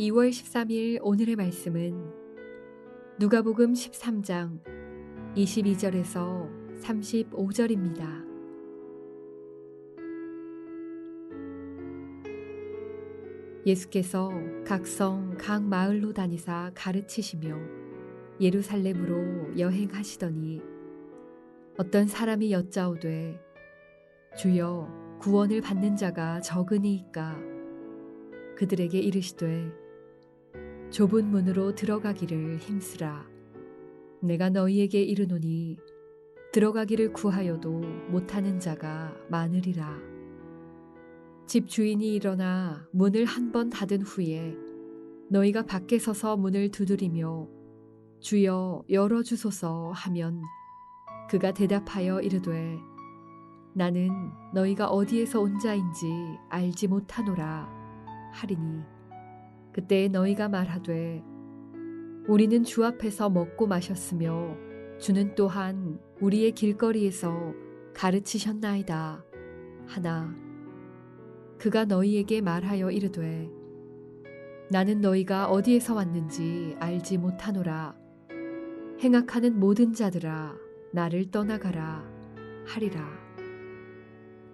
2월 13일 오늘의 말씀은 누가복음 13장 22절에서 35절입니다. 예수께서 각 성, 각 마을로 다니사 가르치시며 예루살렘으로 여행하시더니 어떤 사람이 여짜오되 주여 구원을 받는 자가 적으니이까 그들에게 이르시되 좁은 문으로 들어가기를 힘쓰라. 내가 너희에게 이르노니 들어가기를 구하여도 못하는 자가 많으리라. 집 주인이 일어나 문을 한 번 닫은 후에 너희가 밖에 서서 문을 두드리며 주여 열어주소서 하면 그가 대답하여 이르되 나는 너희가 어디에서 온 자인지 알지 못하노라 하리니 그때 너희가 말하되 우리는 주 앞에서 먹고 마셨으며 주는 또한 우리의 길거리에서 가르치셨나이다 하나 그가 너희에게 말하여 이르되 나는 너희가 어디에서 왔는지 알지 못하노라. 행악하는 모든 자들아 나를 떠나가라 하리라.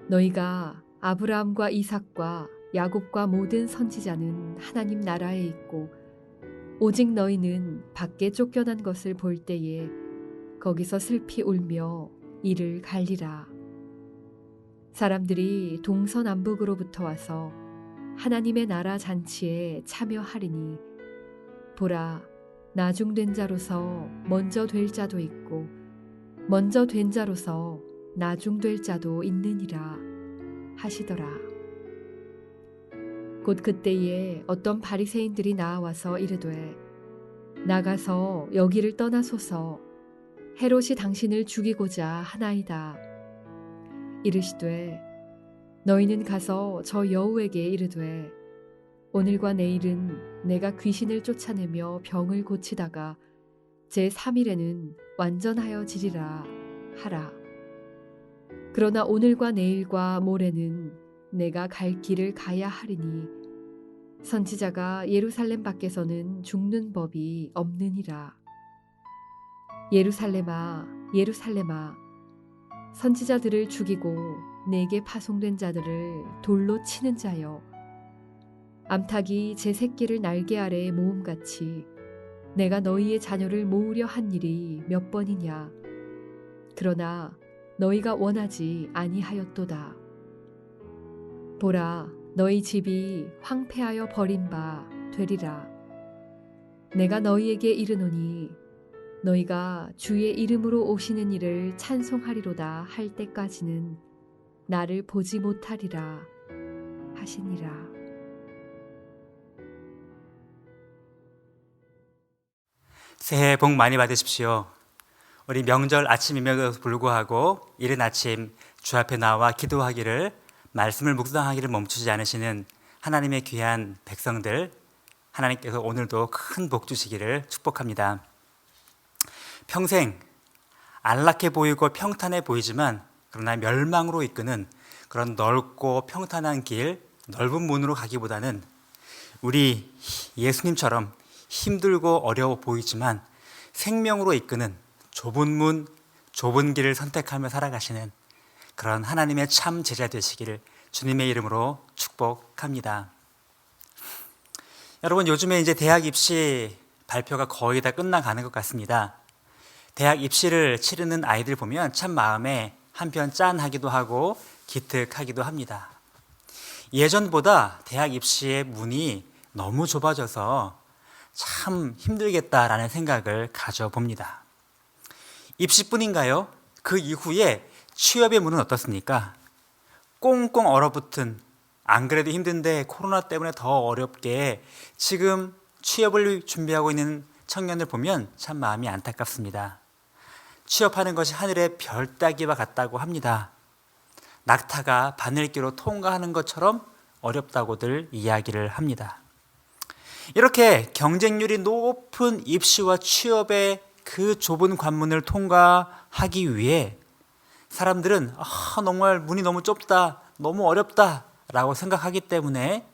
너희가 아브라함과 이삭과 야곱과 모든 선지자는 하나님 나라에 있고 오직 너희는 밖에 쫓겨난 것을 볼 때에 거기서 슬피 울며 이를 갈리라. 사람들이 동서남북으로부터 와서 하나님의 나라 잔치에 참여하리니 보라 나중된 자로서 먼저 될 자도 있고 먼저 된 자로서 나중될 자도 있느니라 하시더라. 곧 그때에 어떤 바리새인들이 나와서 이르되 나가서 여기를 떠나소서 헤롯이 당신을 죽이고자 하나이다. 이르시되 너희는 가서 저 여우에게 이르되 오늘과 내일은 내가 귀신을 쫓아내며 병을 고치다가 제3일에는 완전하여지리라 하라. 그러나 오늘과 내일과 모레는 내가 갈 길을 가야 하리니 선지자가 예루살렘 밖에서는 죽는 법이 없느니라. 예루살렘아 예루살렘아 선지자들을 죽이고 내게 파송된 자들을 돌로 치는 자여 암탉이 제 새끼를 날개 아래에 모음같이 내가 너희의 자녀를 모으려 한 일이 몇 번이냐. 그러나 너희가 원하지 아니하였도다. 보라 너희 집이 황폐하여 버린 바 되리라. 내가 너희에게 이르노니 너희가 주의 이름으로 오시는 이를 찬송하리로다 할 때까지는 나를 보지 못하리라 하시니라. 새해 복 많이 받으십시오. 우리 명절 아침임에도 불구하고 이른 아침 주 앞에 나와 기도하기를 말씀을 묵상하기를 멈추지 않으시는 하나님의 귀한 백성들, 하나님께서 오늘도 큰 복 주시기를 축복합니다. 평생 안락해 보이고 평탄해 보이지만 그러나 멸망으로 이끄는 그런 넓고 평탄한 길, 넓은 문으로 가기보다는 우리 예수님처럼 힘들고 어려워 보이지만 생명으로 이끄는 좁은 문, 좁은 길을 선택하며 살아가시는 그런 하나님의 참 제자 되시기를 주님의 이름으로 축복합니다. 여러분, 요즘에 이제 대학 입시 발표가 거의 다 끝나가는 것 같습니다. 대학 입시를 치르는 아이들 보면 참 마음에 한편 짠하기도 하고 기특하기도 합니다. 예전보다 대학 입시의 문이 너무 좁아져서 참 힘들겠다라는 생각을 가져봅니다. 입시뿐인가요? 그 이후에 취업의 문은 어떻습니까? 꽁꽁 얼어붙은, 안 그래도 힘든데 코로나 때문에 더 어렵게 지금 취업을 준비하고 있는 청년을 보면 참 마음이 안타깝습니다. 취업하는 것이 하늘의 별 따기와 같다고 합니다. 낙타가 바늘기로 통과하는 것처럼 어렵다고들 이야기를 합니다. 이렇게 경쟁률이 높은 입시와 취업의 그 좁은 관문을 통과하기 위해 사람들은 정말 문이 너무 좁다, 너무 어렵다 라고 생각하기 때문에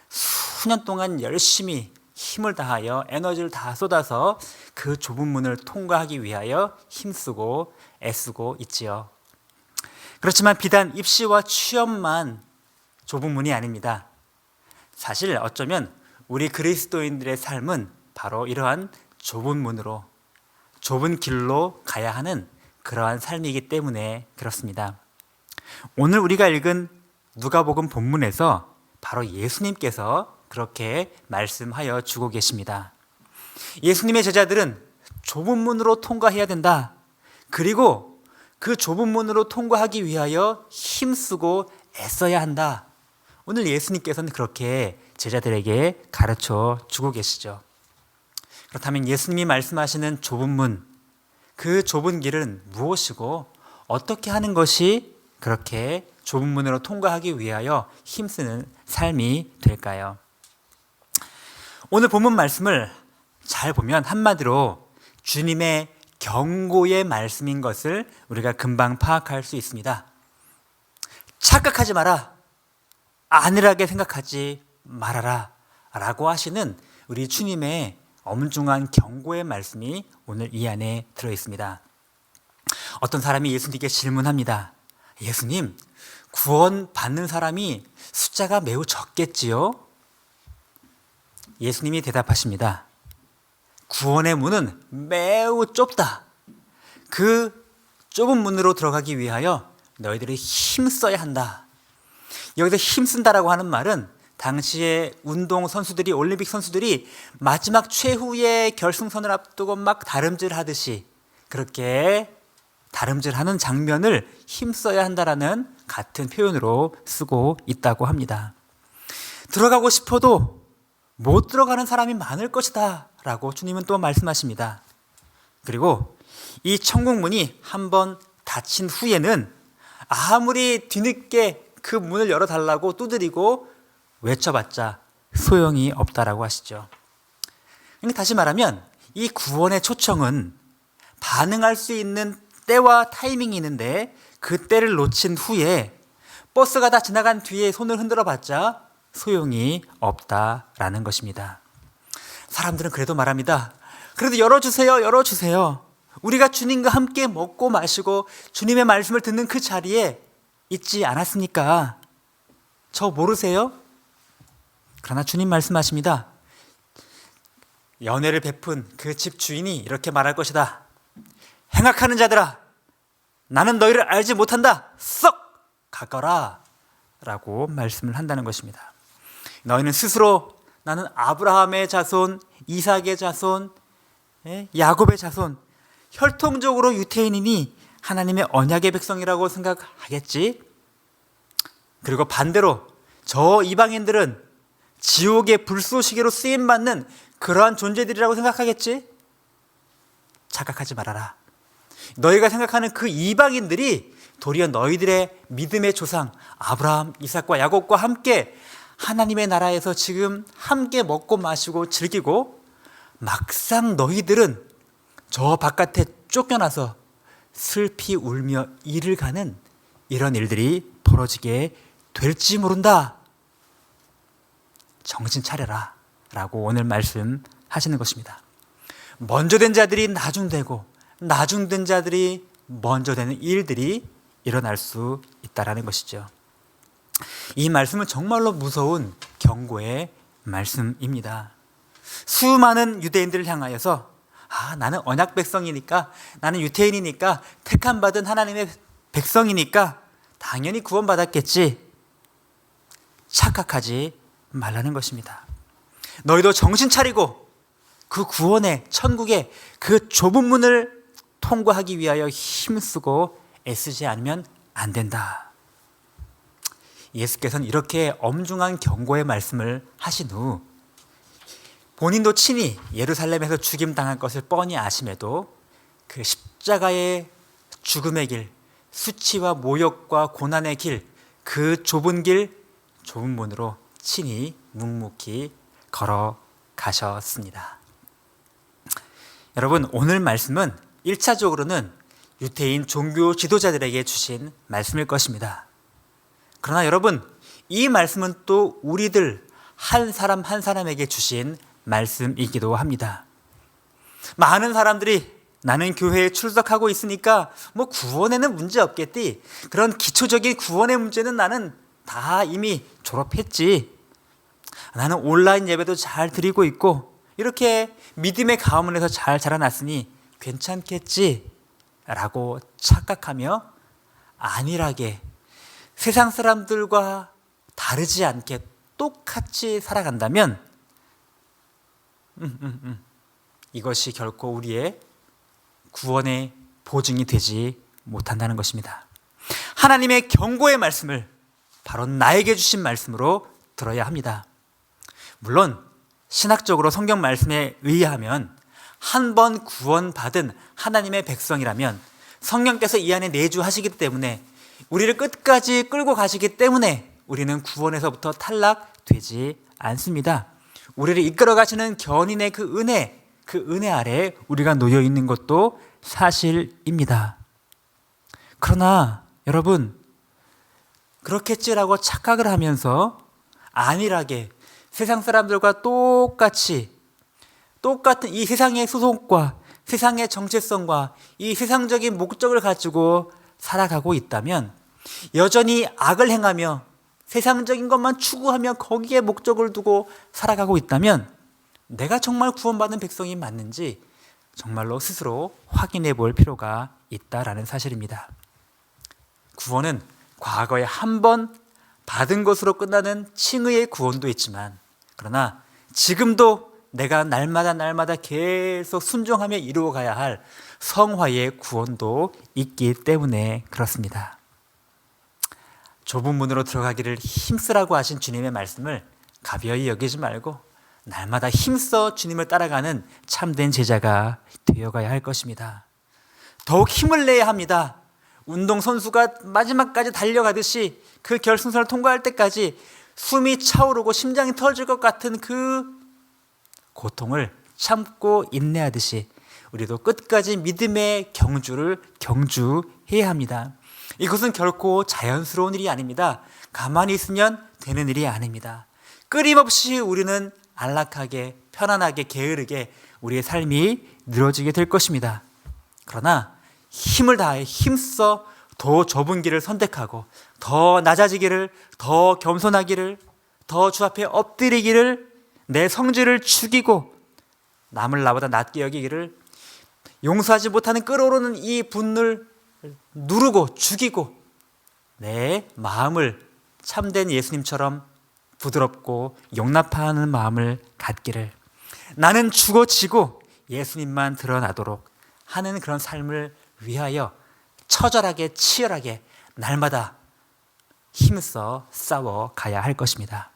수년 동안 열심히 힘을 다하여 에너지를 다 쏟아서 그 좁은 문을 통과하기 위하여 힘쓰고 애쓰고 있지요. 그렇지만 비단 입시와 취업만 좁은 문이 아닙니다. 사실 어쩌면 우리 그리스도인들의 삶은 바로 이러한 좁은 문으로, 좁은 길로 가야 하는 그러한 삶이기 때문에 그렇습니다. 오늘 우리가 읽은 누가복음 본문에서 바로 예수님께서 그렇게 말씀하여 주고 계십니다. 예수님의 제자들은 좁은 문으로 통과해야 된다. 그리고 그 좁은 문으로 통과하기 위하여 힘쓰고 애써야 한다. 오늘 예수님께서는 그렇게 제자들에게 가르쳐 주고 계시죠. 그렇다면 예수님이 말씀하시는 좁은 문, 그 좁은 길은 무엇이고 어떻게 하는 것이 그렇게 좁은 문으로 통과하기 위하여 힘쓰는 삶이 될까요? 오늘 본문 말씀을 잘 보면 한마디로 주님의 경고의 말씀인 것을 우리가 금방 파악할 수 있습니다. 착각하지 마라. 안일하게 생각하지 말아라. 라고 하시는 우리 주님의 엄중한 경고의 말씀이 오늘 이 안에 들어 있습니다. 어떤 사람이 예수님께 질문합니다. 예수님, 구원 받는 사람이 숫자가 매우 적겠지요? 예수님이 대답하십니다. 구원의 문은 매우 좁다. 그 좁은 문으로 들어가기 위하여 너희들이 힘써야 한다. 여기서 힘쓴다라고 하는 말은 당시에 운동 선수들이, 올림픽 선수들이 마지막 최후의 결승선을 앞두고 막 다름질하듯이 그렇게 다름질하는 장면을 힘써야 한다라는 같은 표현으로 쓰고 있다고 합니다. 들어가고 싶어도 못 들어가는 사람이 많을 것이다 라고 주님은 또 말씀하십니다. 그리고 이 천국문이 한번 닫힌 후에는 아무리 뒤늦게 그 문을 열어달라고 두드리고 외쳐봤자 소용이 없다라고 하시죠. 그러니까 다시 말하면 이 구원의 초청은 반응할 수 있는 때와 타이밍이 있는데 그 때를 놓친 후에 버스가 다 지나간 뒤에 손을 흔들어봤자 소용이 없다라는 것입니다. 사람들은 그래도 말합니다. 그래도 열어주세요, 열어주세요. 우리가 주님과 함께 먹고 마시고 주님의 말씀을 듣는 그 자리에 있지 않았습니까? 저 모르세요? 그러나 주님 말씀하십니다. 연애를 베푼 그 집 주인이 이렇게 말할 것이다. 행악하는 자들아, 나는 너희를 알지 못한다. 썩 가거라 라고 말씀을 한다는 것입니다. 너희는 스스로 나는 아브라함의 자손, 이삭의 자손, 야곱의 자손, 혈통적으로 유태인이니 하나님의 언약의 백성이라고 생각하겠지? 그리고 반대로 저 이방인들은 지옥의 불쏘시개로 쓰임받는 그러한 존재들이라고 생각하겠지? 착각하지 말아라. 너희가 생각하는 그 이방인들이 도리어 너희들의 믿음의 조상 아브라함, 이삭과 야곱과 함께 하나님의 나라에서 지금 함께 먹고 마시고 즐기고 막상 너희들은 저 바깥에 쫓겨나서 슬피 울며 일을 가는 이런 일들이 벌어지게 될지 모른다. 정신 차려라 라고 오늘 말씀하시는 것입니다. 먼저 된 자들이 나중되고 나중된 자들이 먼저 되는 일들이 일어날 수 있다는 것이죠. 이 말씀은 정말로 무서운 경고의 말씀입니다. 수많은 유대인들을 향하여서 나는 언약 백성이니까, 나는 유태인이니까, 택함받은 하나님의 백성이니까 당연히 구원받았겠지. 착각하지 말라는 것입니다. 너희도 정신 차리고 그 구원의 천국의 그 좁은 문을 통과하기 위하여 힘쓰고 애쓰지 않으면 안 된다. 예수께서는 이렇게 엄중한 경고의 말씀을 하신 후 본인도 친히 예루살렘에서 죽임당할 것을 뻔히 아심에도 그 십자가의 죽음의 길, 수치와 모욕과 고난의 길, 그 좁은 길, 좁은 문으로 친히 묵묵히 걸어가셨습니다. 여러분, 오늘 말씀은 1차적으로는 유태인 종교 지도자들에게 주신 말씀일 것입니다. 그러나 여러분, 이 말씀은 또 우리들 한 사람 한 사람에게 주신 말씀이기도 합니다. 많은 사람들이 나는 교회에 출석하고 있으니까 뭐 구원에는 문제 없겠지. 그런 기초적인 구원의 문제는 나는 다 이미 졸업했지. 나는 온라인 예배도 잘 드리고 있고 이렇게 믿음의 가문에서 잘 자라났으니 괜찮겠지 라고 착각하며 안일하게 세상 사람들과 다르지 않게 똑같이 살아간다면 이것이 결코 우리의 구원의 보증이 되지 못한다는 것입니다. 하나님의 경고의 말씀을 바로 나에게 주신 말씀으로 들어야 합니다. 물론 신학적으로 성경 말씀에 의하면 한 번 구원받은 하나님의 백성이라면 성령께서 이 안에 내주하시기 때문에 우리를 끝까지 끌고 가시기 때문에 우리는 구원에서부터 탈락되지 않습니다. 우리를 이끌어 가시는 견인의 그 은혜 아래 우리가 놓여 있는 것도 사실입니다. 그러나 여러분, 그렇겠지라고 착각을 하면서 안일하게 세상 사람들과 똑같은 이 세상의 소속과 세상의 정체성과 이 세상적인 목적을 가지고 살아가고 있다면, 여전히 악을 행하며 세상적인 것만 추구하며 거기에 목적을 두고 살아가고 있다면 내가 정말 구원받은 백성이 맞는지 정말로 스스로 확인해 볼 필요가 있다라는 사실입니다. 구원은 과거에 한 번 받은 것으로 끝나는 칭의의 구원도 있지만, 그러나 지금도 내가 날마다 계속 순종하며 이루어가야 할 성화의 구원도 있기 때문에 그렇습니다. 좁은 문으로 들어가기를 힘쓰라고 하신 주님의 말씀을 가벼이 여기지 말고 날마다 힘써 주님을 따라가는 참된 제자가 되어가야 할 것입니다. 더욱 힘을 내야 합니다. 운동선수가 마지막까지 달려가듯이 그 결승선을 통과할 때까지 숨이 차오르고 심장이 터질 것 같은 그 고통을 참고 인내하듯이 우리도 끝까지 믿음의 경주를 경주해야 합니다. 이것은 결코 자연스러운 일이 아닙니다. 가만히 있으면 되는 일이 아닙니다. 끊임없이 우리는 안락하게, 편안하게, 게으르게 우리의 삶이 늘어지게 될 것입니다. 그러나 힘을 다해 힘써 더 좁은 길을 선택하고 더 낮아지기를, 더 겸손하기를, 더 주 앞에 엎드리기를, 내 성질을 죽이고 남을 나보다 낮게 여기기를, 용서하지 못하는 끓어오르는 이 분을 누르고 죽이고 내 마음을 참된 예수님처럼 부드럽고 용납하는 마음을 갖기를, 나는 죽어지고 예수님만 드러나도록 하는 그런 삶을 위하여 처절하게 치열하게 날마다 힘써 싸워 가야 할 것입니다.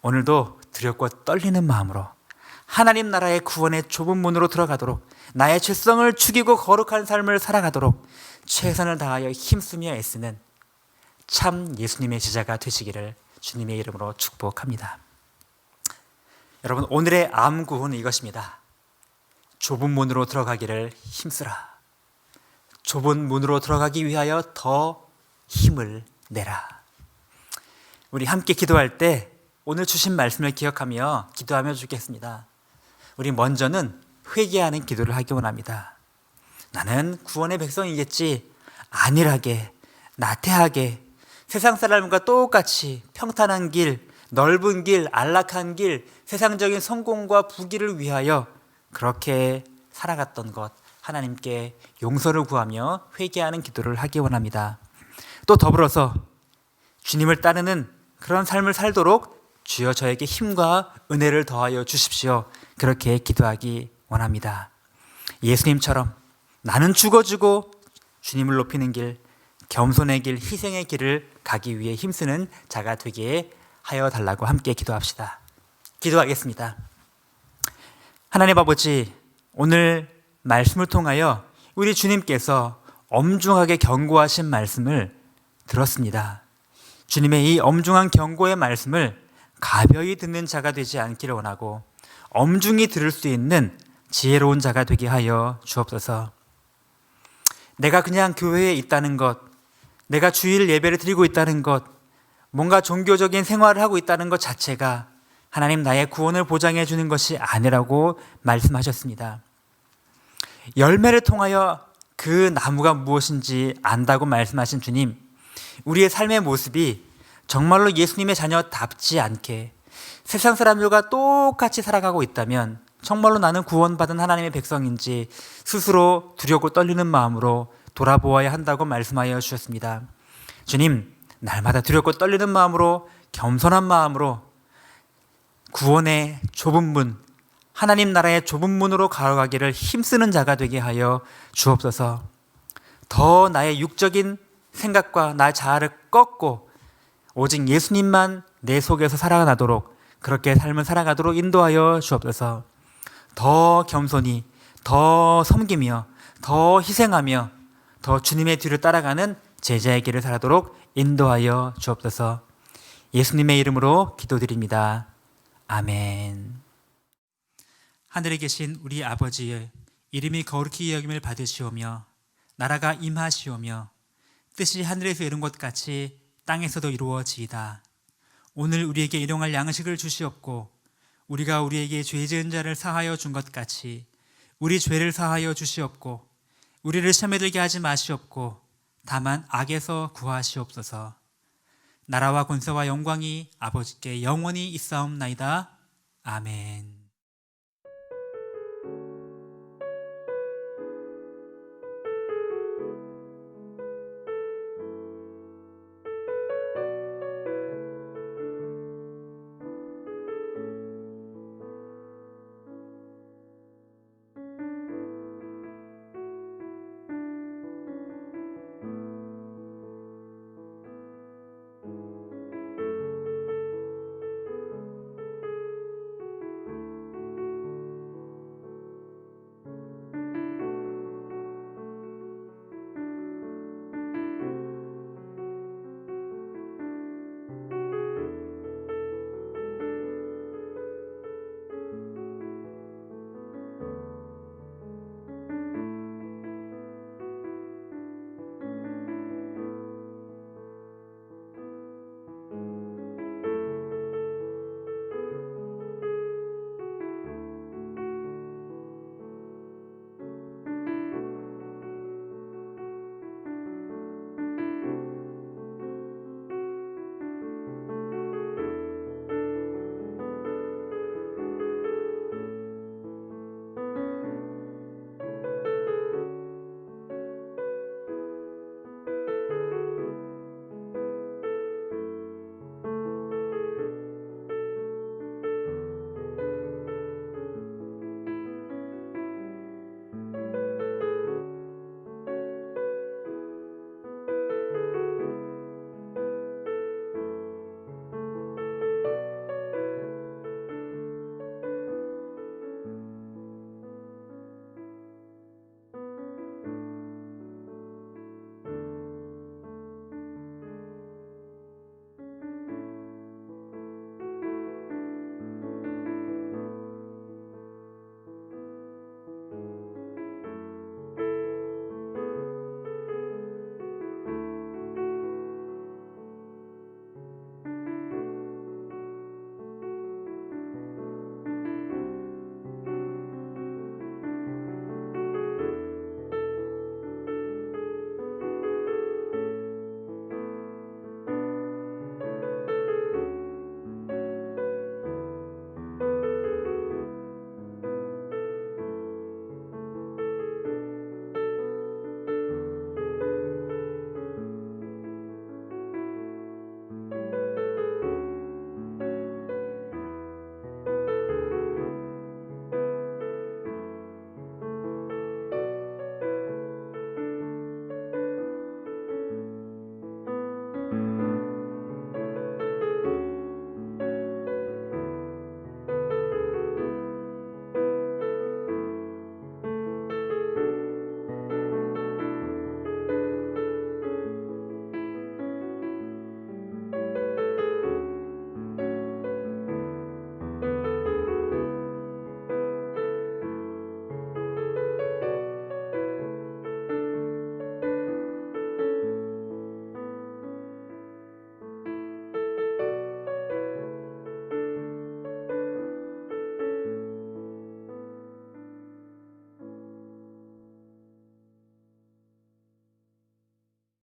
오늘도 두렵고 떨리는 마음으로 하나님 나라의 구원의 좁은 문으로 들어가도록, 나의 죄성을 죽이고 거룩한 삶을 살아가도록 최선을 다하여 힘쓰며 애쓰는 참 예수님의 제자가 되시기를 주님의 이름으로 축복합니다. 여러분, 오늘의 암구호는 이것입니다. 좁은 문으로 들어가기를 힘쓰라. 좁은 문으로 들어가기 위하여 더 힘을 내라. 우리 함께 기도할 때 오늘 주신 말씀을 기억하며 기도하며 주겠습니다. 우리 먼저는 회개하는 기도를 하기 원합니다. 나는 구원의 백성이겠지. 안일하게, 나태하게, 세상 사람과 똑같이 평탄한 길, 넓은 길, 안락한 길, 세상적인 성공과 부귀를 위하여 그렇게 살아갔던 것, 하나님께 용서를 구하며 회개하는 기도를 하기 원합니다. 또 더불어서 주님을 따르는 그런 삶을 살도록 주여 저에게 힘과 은혜를 더하여 주십시오. 그렇게 기도하기 원합니다. 예수님처럼 나는 죽어주고 주님을 높이는 길, 겸손의 길, 희생의 길을 가기 위해 힘쓰는 자가 되게 하여 달라고 함께 기도합시다. 기도하겠습니다. 하나님 아버지, 오늘 말씀을 통하여 우리 주님께서 엄중하게 경고하신 말씀을 들었습니다. 주님의 이 엄중한 경고의 말씀을 가벼이 듣는 자가 되지 않기를 원하고 엄중히 들을 수 있는 지혜로운 자가 되게 하여 주옵소서. 내가 그냥 교회에 있다는 것, 내가 주일 예배를 드리고 있다는 것, 뭔가 종교적인 생활을 하고 있다는 것 자체가 하나님 나의 구원을 보장해 주는 것이 아니라고 말씀하셨습니다. 열매를 통하여 그 나무가 무엇인지 안다고 말씀하신 주님, 우리의 삶의 모습이 정말로 예수님의 자녀답지 않게 세상 사람들과 똑같이 살아가고 있다면 정말로 나는 구원받은 하나님의 백성인지 스스로 두렵고 떨리는 마음으로 돌아보아야 한다고 말씀하여 주셨습니다. 주님, 날마다 두렵고 떨리는 마음으로, 겸손한 마음으로 구원의 좁은 문, 하나님 나라의 좁은 문으로 걸어가기를 힘쓰는 자가 되게 하여 주옵소서. 더 나의 육적인 생각과 나의 자아를 꺾고 오직 예수님만 내 속에서 살아가도록, 그렇게 삶을 살아가도록 인도하여 주옵소서. 더 겸손히, 더 섬기며, 더 희생하며, 더 주님의 뒤를 따라가는 제자의 길을 살아도록 인도하여 주옵소서. 예수님의 이름으로 기도드립니다. 아멘. 하늘에 계신 우리 아버지의 이름이 거룩히 여김을 받으시오며 나라가 임하시오며 뜻이 하늘에서 이룬 것 같이 땅에서도 이루어지이다. 오늘 우리에게 일용할 양식을 주시옵고 우리가 우리에게 죄 지은 자를 사하여 준 것 같이 우리 죄를 사하여 주시옵고 우리를 시험에 들게 하지 마시옵고 다만 악에서 구하시옵소서. 나라와 권세와 영광이 아버지께 영원히 있사옵나이다. 아멘.